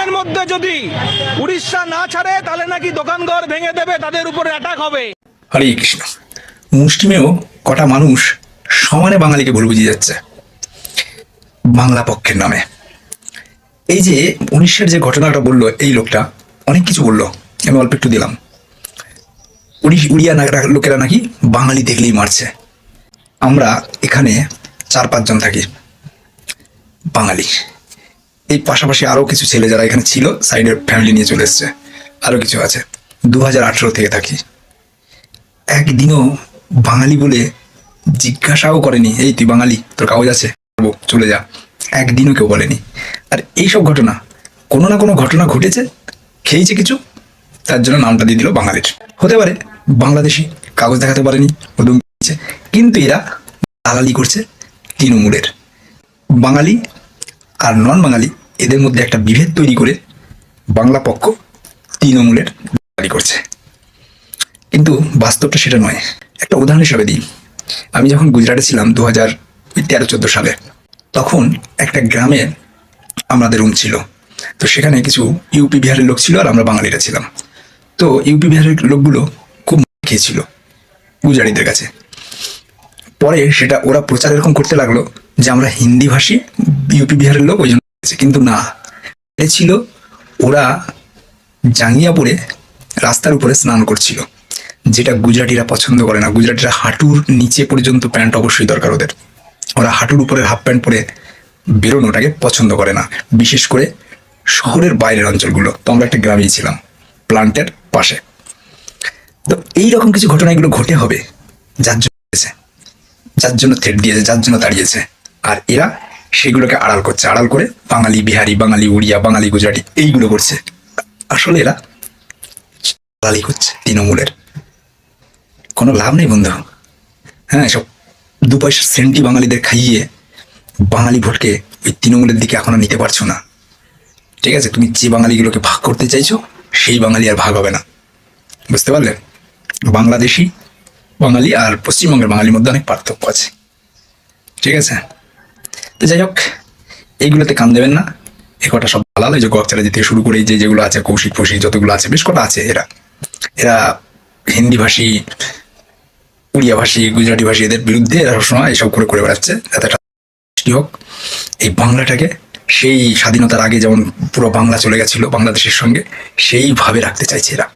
দিনের মধ্যে যদি উড়িষ্যা না ছাড়ে তাহলে নাকি দোকানঘর ভেঙে দেবে, তাদের উপরে অ্যাটাক হবে। হরে কৃষ্ণ। মুষ্টিমেয় কটা মানুষ সমানে বাঙালিকে ভুল বুঝিয়ে যাচ্ছে বাংলা পক্ষের নামে। এই যে 19-এর যে ঘটনাটা বললো এই লোকটা, অনেক কিছু বললো, আমি অল্প একটু দিলাম। উড়িয়া লোকেরা নাকি বাঙালি দেখলেই মারছে। আমরা এখানে 4-5 জন থাকি বাঙালি, এই পাশাপাশি আরো কিছু ছেলে যারা এখানে ছিল সাইডের ফ্যামিলি নিয়ে চলে এসছে, আরো কিছু আছে। 2018 থেকে থাকি, একদিনও বাঙালি বলে জিজ্ঞাসাও করেনি, এই তুই বাঙালি, তোর কাগজ আছে, চলে যা, একদিনও কেউ বলেনি। আর এইসব ঘটনা, কোনো না কোনো ঘটনা ঘটেছে, খেয়েছে কিছু, তার জন্য নামটা দিয়ে দিল বাঙালির। হতে পারে বাংলাদেশি, কাগজ দেখাতে পারেনি, ওদম পেয়েছে, কিন্তু এরা দালালি করছে তৃণমূলের। বাঙালি আর নন বাঙালি এদের মধ্যে একটা বিভেদ তৈরি করে বাংলা পক্ষ তৃণমূলের দালালি করছে, কিন্তু বাস্তবটা সেটা নয়। একটা উদাহরণ হিসাবে দিই, আমি যখন গুজরাটে ছিলাম 2013-14 সালে, তখন একটা গ্রামে আমাদের রুম ছিল। তো সেখানে কিছু ইউপি বিহারের লোক ছিল আর আমরা বাঙালিরা ছিলাম। তো ইউপি বিহারের লোকগুলো খুব খেয়েছিল গুজরাটিদের কাছে। পরে সেটা ওরা প্রচার এরকম করতে লাগলো যে আমরা হিন্দি ভাষী ইউপি বিহারের লোক, ওই জন্য, কিন্তু না, এ ছিল ওরা জাঙ্গিয়া পরে রাস্তার উপরে স্নান করছিল, যেটা গুজরাটিরা পছন্দ করে না। গুজরাটিরা হাঁটুর নিচে পর্যন্ত প্যান্ট অবশ্যই দরকার ওদের, ওরা হাঁটুর উপরে হাফ প্যান্ট পরে বেরোনোটাকে পছন্দ করে না, বিশেষ করে শহরের বাইরের অঞ্চলগুলো। তো আমরা একটা গ্রামেই ছিলাম, প্লান্টের পাশে। তো এইরকম কিছু ঘটনা এগুলো ঘটে হবে, যার জন্য থ্রেট দিয়েছে, যার জন্য দাঁড়িয়েছে, আর এরা সেগুলোকে আড়াল করছে, আড়াল করে বাঙালি বিহারি, বাঙালি উড়িয়া, বাঙালি গুজরাটি এইগুলো করছে। আসলে এরা দালালি করছে তৃণমূলের, কোনো লাভ নেই বন্ধু। হ্যাঁ, সব 2 পয়সার সেন্টি বাঙালিদের খাইয়ে বাঙালি ভোটকে ওই তৃণমূলের দিকে এখনো নিতে পারছো না। ঠিক আছে, তুমি যে বাঙালিগুলোকে ভাগ করতে চাইছো সেই বাঙালি আর ভাগ হবে না, বুঝতে পারলে? বাংলাদেশি বাঙালি আর পশ্চিমবঙ্গের বাঙালির মধ্যে অনেক পার্থক্য আছে, ঠিক আছে? তো যাই হোক, এইগুলোতে কান দেবেন না। এ কটা সব ভালো, যে গকচারা থেকে শুরু করে যেগুলো আছে, কৌশিক ফৌশিক যতগুলো আছে, বেশ কটা আছে, এরা হিন্দি ভাষী, উড়িয়া ভাষী, গুজরাটি ভাষী, এদের বিরুদ্ধে এরা সবসময় এসব করে বেড়াচ্ছে, যাতে হোক এই বাংলাটাকে সেই স্বাধীনতার আগে যেমন পুরো বাংলা চলে গেছিল বাংলাদেশের সঙ্গে, সেইভাবে রাখতে চাইছে এরা।